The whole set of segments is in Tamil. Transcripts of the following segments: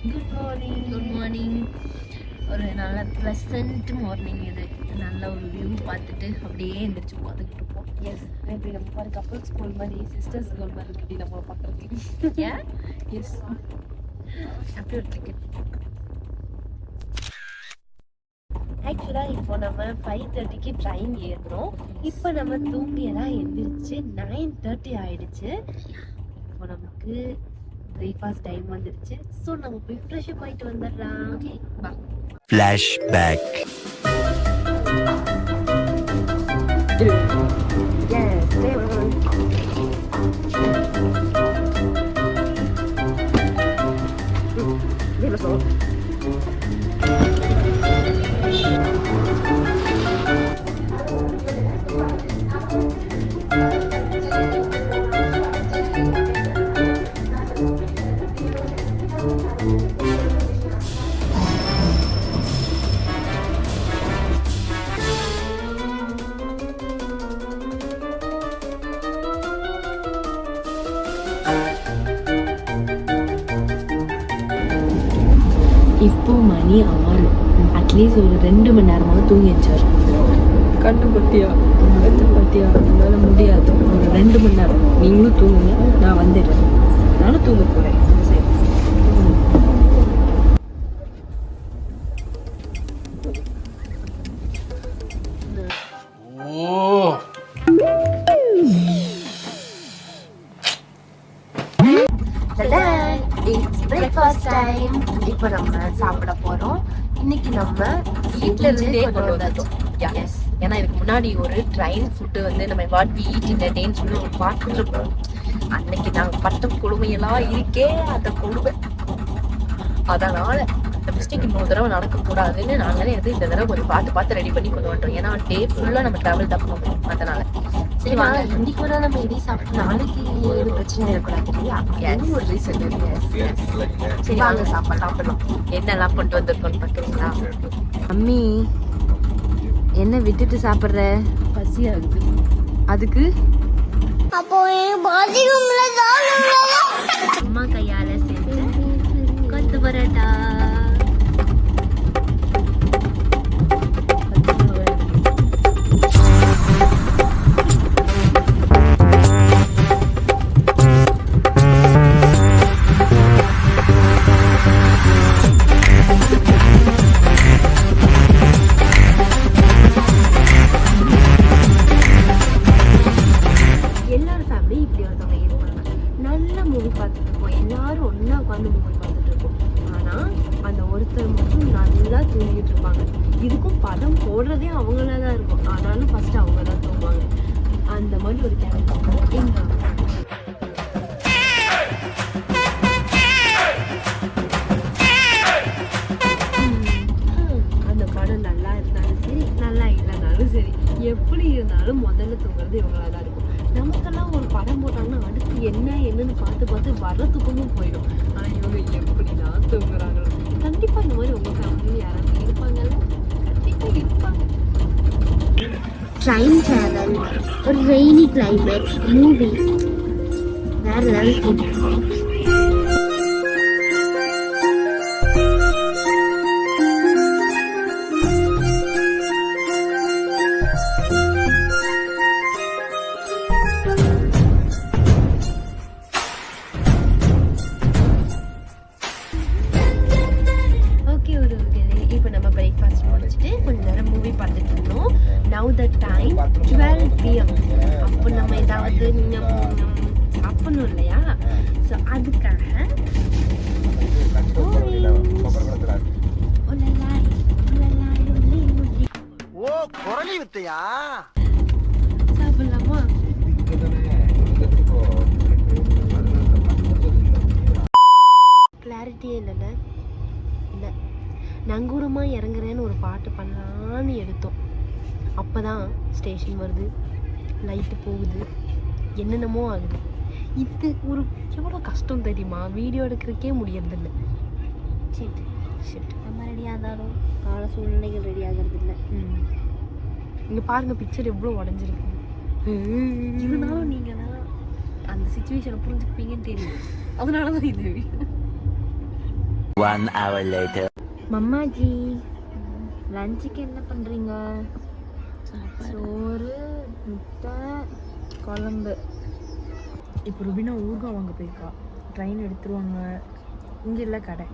Good morning. ஒரு நல்ல ப்ளசன்ட் மார்னிங். இது நல்ல ஒரு வியூ பார்த்துட்டு அப்படியே எந்திரிச்சு உட்காந்துக்கிட்டு இருப்போம். எஸ், இப்படி நம்ம பாரு கப்பல் ஸ்கூல் மாதிரி சிஸ்டர் ஸ்கூல் மாதிரி இருக்கு இப்படி நம்ம பார்க்குறதுக்கு. ஏன்? எஸ், அப்படி ஒரு டிக்கெட். ஆக்சுவலாக இப்போ நம்ம 5:30க்கு ட்ரெயின் ஏறுறோம். இப்போ நம்ம தூங்கியெல்லாம் எந்திரிச்சு 9:30 ஆயிடுச்சு. இப்போ நமக்கு பிரேக்ஃபாஸ்ட் டைம் வந்துடுச்சு. ஸோ நம்ம போய் ஃப்ரெஷ் அப் ஆகிட்டு வந்துடலாம். ஓகே, பா. Flashback. Yes, இப்போ மணி 6. அட்லீஸ்ட் ஒரு 2 மணி நேரமாக தூங்கி வச்சார். கண்ணு பத்தியா என்னால் முடியாது. ஒரு 2 மணி நேரம் நீங்களும் தூங்குங்க, நான் வந்துடுறேன். நானும் தூங்க போகிறேன். சரி. Breakfast time. இப்போ நம்ம சாப்பிட போறோம். இன்னைக்கு நம்ம வீட்டில் இருந்தே கொண்டு வந்தோம். எஸ், ஏன்னா இதுக்கு முன்னாடி ஒரு ட்ரெயின் ஃபுட்டு வந்து நம்ம வாட் வி ஈட் இன் டேன்னு சொல்லி ஒரு பார்த்துருப்போம். அன்னைக்கு நாங்கள் பட்ட கொடுமையெல்லாம் இருக்கே, அந்த கொடுமை. அதனால அந்த மிஸ்டேக் இன்னொரு தடவை நடக்கக்கூடாதுன்னு நாங்களே இந்த தடவை கொஞ்சம் பார்த்து ரெடி பண்ணி கொண்டு வந்துட்டோம். ஏன்னா டே ஃபுல்லாக நம்ம ட்ராவல் தான் பண்ணுவோம். அதனால சரி வாங்க, இன்னைக்கு ஒரு நம்ம எதையும் சாப்பிட்டு நாளைக்கு எதுவும் பிரச்சனை இருக்கக்கூடாது. ஒரு ரீசன். சரி வாங்க சாப்பிடலாம். என்னெல்லாம் கொண்டு வந்திருக்கோன்னு பார்க்குறீங்களா? அம்மி என்ன விட்டுட்டு சாப்பிட்ற? பசி ஆகுது. அதுக்கு அம்மா கையால செஞ்ச கொத்து பரோட்டா. இதுக்கும் படம் போடுறதே அவங்களா தான் இருக்கும். ஆனாலும் ஃபர்ஸ்ட் அவங்க தான் தூங்குவாங்க. அந்த மாதிரி ஒரு கேரக்டர். அந்த படம் நல்லா இருந்தாலும் சரி, நல்லா இல்லைனாலும் சரி, எப்படி இருந்தாலும் முதல்ல தூங்குறது இவங்களா தான் இருக்கும். நமக்கெல்லாம் ஒரு படம் போட்டாங்கன்னா அடுத்து என்னன்னு பார்த்து வர்றதுக்கும் போயிடும். ஆனால் இவங்க எப்படிதான் தூங்குறாங்களோ. கண்டிப்பா இந்த மாதிரி உங்க ஃபேமிலியில் யாராவது இருப்பாங்கல்ல? கண்டிப்பா இருப்பாங்க. ட்ரெயின் ட்ராவல், ஒரு ரெய்னி கிளைமேட், மூவி, வேற level. Now the time 12 PM. அப்போ நம்ம ஏதாவது சாப்பிடணும் இல்லையா? ஸோ அதுக்காக சாப்பிடலாமா? கிளாரிட்டியே இல்லைல்ல. இல்லை, நங்கூரமா இறங்குறேன்னு ஒரு பாட்டு பண்ணலான்னு எடுத்தோம். அப்போதான் ஸ்டேஷன் வருது, லைட்டு போகுது, என்னென்னமோ ஆகுது. இது ஒரு எவ்வளோ கஷ்டம் தெரியுமா? வீடியோ எடுக்கிறதுக்கே முடியறதில்ல. ஷிட் நம்ம ரெடியாக இருந்தாலும் கால சூழ்நிலைகள் ரெடி ஆகிறது இல்லை. இங்கே பாருங்கள், பிக்சர் எவ்வளோ உடஞ்சிருக்கு. இருந்தாலும் நீங்கள் தான் அந்த சுச்சுவேஷனை புரிஞ்சுப்பீங்கன்னு தெரியும். அதனால தான் இது 1 hour later. மம்மாஜி லஞ்சுக்கு என்ன பண்றீங்க? சோறு, முட்டை, குழம்பு. இப்போ ருபினா ஊறுகாய் வாங்க போயிருக்கா. ட்ரெயின் எடுத்துருவாங்க. இங்கே இல்லை கடை,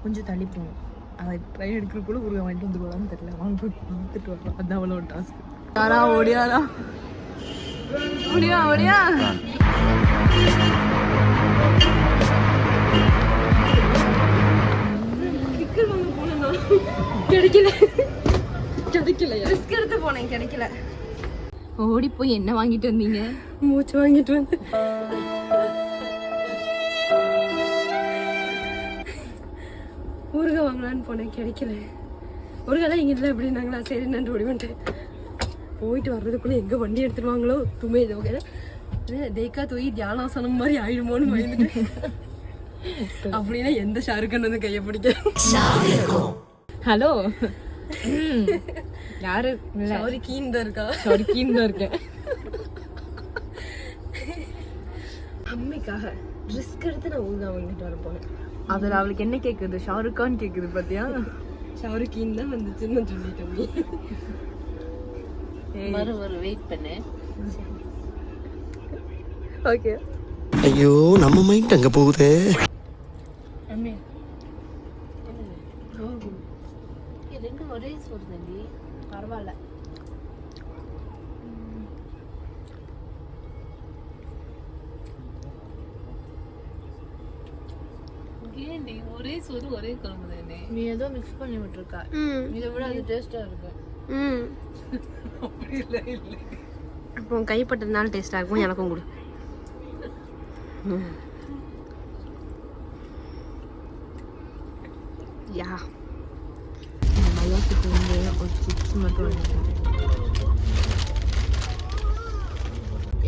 கொஞ்சம் தள்ளி போகணும். அதை ட்ரெயின் எடுக்கிறக்குள்ள ஊறுகாய் வாங்கிட்டு வந்துருவாங்கன்னு தெரியல. வாங்க போய் பார்த்துட்டு வரலாம். அதுதான் அவ்வளோ ஒரு டாஸ்க். யாரா ஓடியாரா ஓடியா ஓடியா. கிடைக்கல ரிஸ்க் எடுத்து போனேன், கிடைக்கல. ஓடி போய் என்ன வாங்கிட்டு வந்தீங்க? மூச்சு வாங்கிட்டு வந்து ஊறுகாய் வாங்கலான்னு போனேன், கிடைக்கல. ஊறுகாய் இங்கே இல்லை அப்படின்னாங்களா, சரி நன்றி ஓடி வந்துட்டேன். போயிட்டு வர்றதுக்குள்ளே எங்கே வண்டி எடுத்துருவாங்களோ துமே இது ஓகே தேக்கா தூய் தியானாசனம் மாதிரி ஆயிடுமோன்னு பயந்துட்டு. அப்படின்னா எந்த ஷாருக்கான் வந்து கையை பிடிக்க. ஹலோ யாரு? ஷாருக்கீன் தான் இருக்கா? ஷாருக்கீன் தான் இருக்கேன். அம்மிக்காக ரிஸ்க் எடுத்து நான் ஊறுகாய் வாங்கிட்டு வர போனேன். அதில் அவளுக்கு என்ன கேட்குது? ஷாருக்கான் கேட்குது பார்த்தியா? ஷாருக்கீன் தான் வந்துச்சுன்னு சொல்லிட்டோம். ஒரு வெயிட் பண்ணு. ஓகே. ஐயோ நம்ம மைண்ட் அங்க போகுதே. அம்மி ரெண்டும் ஒரே சோறு தம்பி, பரவாயில்ல. ஏன்டி ஒரே சோறு ஒரே குழம்பு தானே? நீ ஏதோ மிக்ஸ் பண்ணி விட்டுருக்கா. இதை விட அது டேஸ்டா இருக்கு. அப்படி இல்லை இல்லை, அப்போ கைப்பட்டதுனால டேஸ்டா இருக்கும். எனக்கும் கொடு. யா மயாக்கு வந்து ஒரு சிப்ஸ் மட்டும்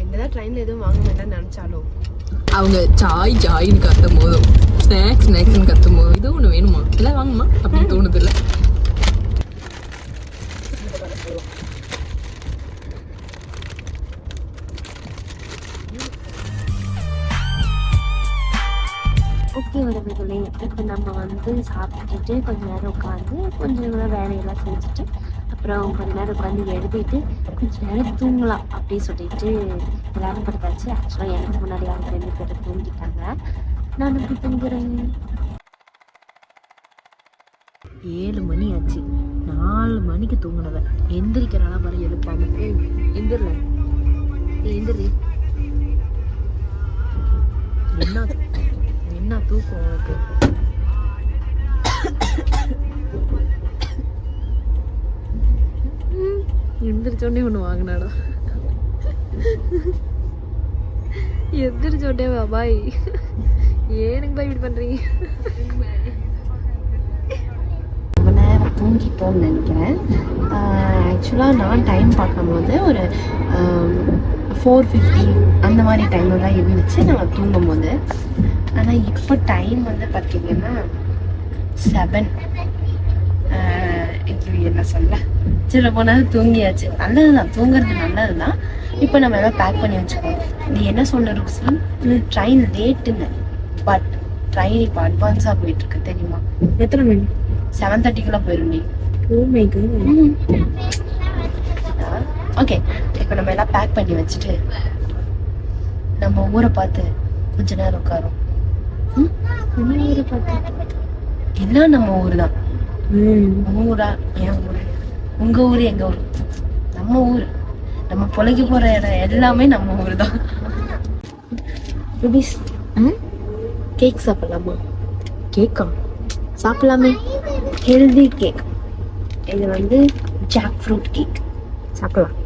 என்னதான் ட்ரெயின்ல எதுவும் வாங்க வேண்டாம்னு நினைச்சாலும் அவங்க சாய் சாயின்னு கத்தும் போதும், ஸ்நாக்ஸ் ஸ்நாக்ஸ்ன்னு கத்தும் போதும் இது ஒன்று வேணுமா இல்லை வாங்குமா அப்படின்னு தோணுது இல்லை. ஓகே உறவுகளே, இப்போ நம்ம வந்து சாப்பிட்டுட்டு கொஞ்ச நேரம் உட்காந்து கொஞ்ச நேரம் வேலையெல்லாம் செஞ்சுட்டு அப்புறம் கொஞ்ச நேரம் உட்காந்து எழுதிட்டு கொஞ்ச நேரம் தூங்கலாம் அப்படின்னு சொல்லிட்டு எல்லாரும் படுத்தாச்சு. ஆக்சுவலாக எனக்கு முன்னாடி அவங்க 2 பேரும் தூங்கிட்டாங்க. நான் இப்படி தூங்குறேன். 7 மணி ஆச்சு. 4 மணிக்கு தூங்கினவ எந்திரிக்கிறாளா பாரு எழுப்பாம. எந்திரல எந்திரி. என்ன தூக்கம் உனக்கு? எந்திரிச்சோடனே ஒன்று வாங்கினாடா. எந்திரிச்சோடனே பாய் ஏனுக்கு பாய் இப்படி பண்றீங்க? ரொம்ப நேரம் தூங்கிட்டோம்னு நினைக்கிறேன். ஆக்சுவலாக நான் டைம் பார்க்கும்போது ஒரு 4:50 அந்த மாதிரி டைமில் தான் இருந்துச்சு நான் தூங்கும்போது. ஆனால் இப்போ டைம் வந்து பார்த்தீங்கன்னா 7. இது என்ன சொல்ல, சில போனாலும் தூங்கியாச்சு. நல்லது தான், தூங்குறது நல்லது தான். இப்போ நம்ம எல்லாம் பேக் பண்ணி வச்சுக்கோம். நீ என்ன சொல்ல ருக்ஸி, ட்ரெயின் லேட்டுன்னு, பட் ட்ரெயின் இப்போ அட்வான்ஸாக போயிட்டுருக்கு தெரியுமா? எத்தனை மணி? 7:30 போயிடும் நீ. ஓகே, இப்போ நம்ம எல்லாம் பேக் பண்ணி வச்சுட்டு நம்ம ஊரை பார்த்து கொஞ்ச நேரம் உட்காரோம். ஊரை பார்த்து எல்லாம் நம்ம ஊர் தான். ஊரா என் ஊரு, உங்க ஊரு, எங்க ஊரு, நம்ம ஊர், நம்ம பொழைக்க போற இடம் எல்லாமே நம்ம ஊர் தான். ருபீஸ், கேக் சாப்பிடலாமா? கேக்கா? சாப்பிடலாமே. Healthy cake. இது வந்து ஜாக் ஃப்ரூட் கேக். சாப்பிடலாம்.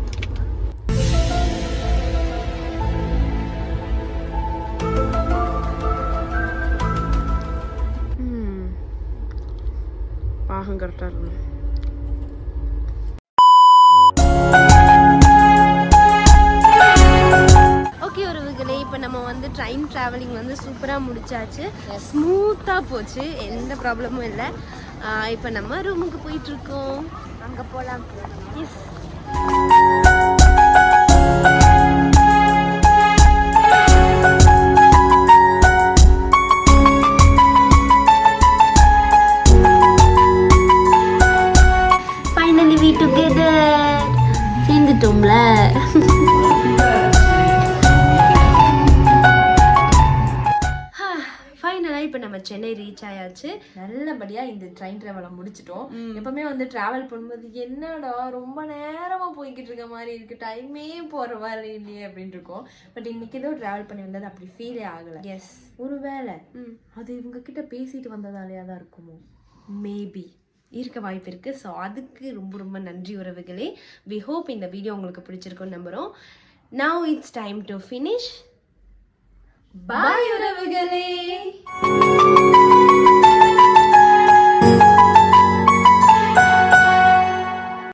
பாகம் கரெக்டாக இருக்கணும். ஓகே உறவுகளே, இப்போ நம்ம வந்து ட்ரெயின் ட்ராவலிங் வந்து சூப்பராக முடிச்சாச்சு. ஸ்மூத்தாக போச்சு, எந்த ப்ராப்ளமும் இல்லை. இப்போ நம்ம ரூமுக்கு போயிட்டுருக்கோம். அங்கே போகலாம். எஸ். இப்போ நம்ம சென்னை ரீச் ஆயாச்சு. நல்லபடியா இந்த ட்ரெயின் டிராவலை முடிச்சிட்டோம். எப்பவுமே வந்து டிராவல் பண்ணும்போது என்னடா ரொம்ப நேரமா போய்கிட்டு இருக்க மாதிரி இருக்கு, டைமே போற மாதிரி இல்லையே அப்படின்னு இருக்கும். பட் இன்னைக்கு ஏதோ டிராவல் பண்ணி வந்தது அப்படி ஃபீலே ஆகல. எஸ், ஒருவேளை அது இவங்க கிட்ட பேசிட்டு வந்ததாலேயா தான் இருக்குமோ? மேபி இருக்க வாய்ப்பு இருக்கு. ஸோ அதுக்கு ரொம்ப ரொம்ப நன்றி உறவுகளே. வி ஹோப் இந்த வீடியோ உங்களுக்கு பிடிச்சிருக்குன்னு நம்புறோம். Now it's time to finish. பாய் உறவுகளே.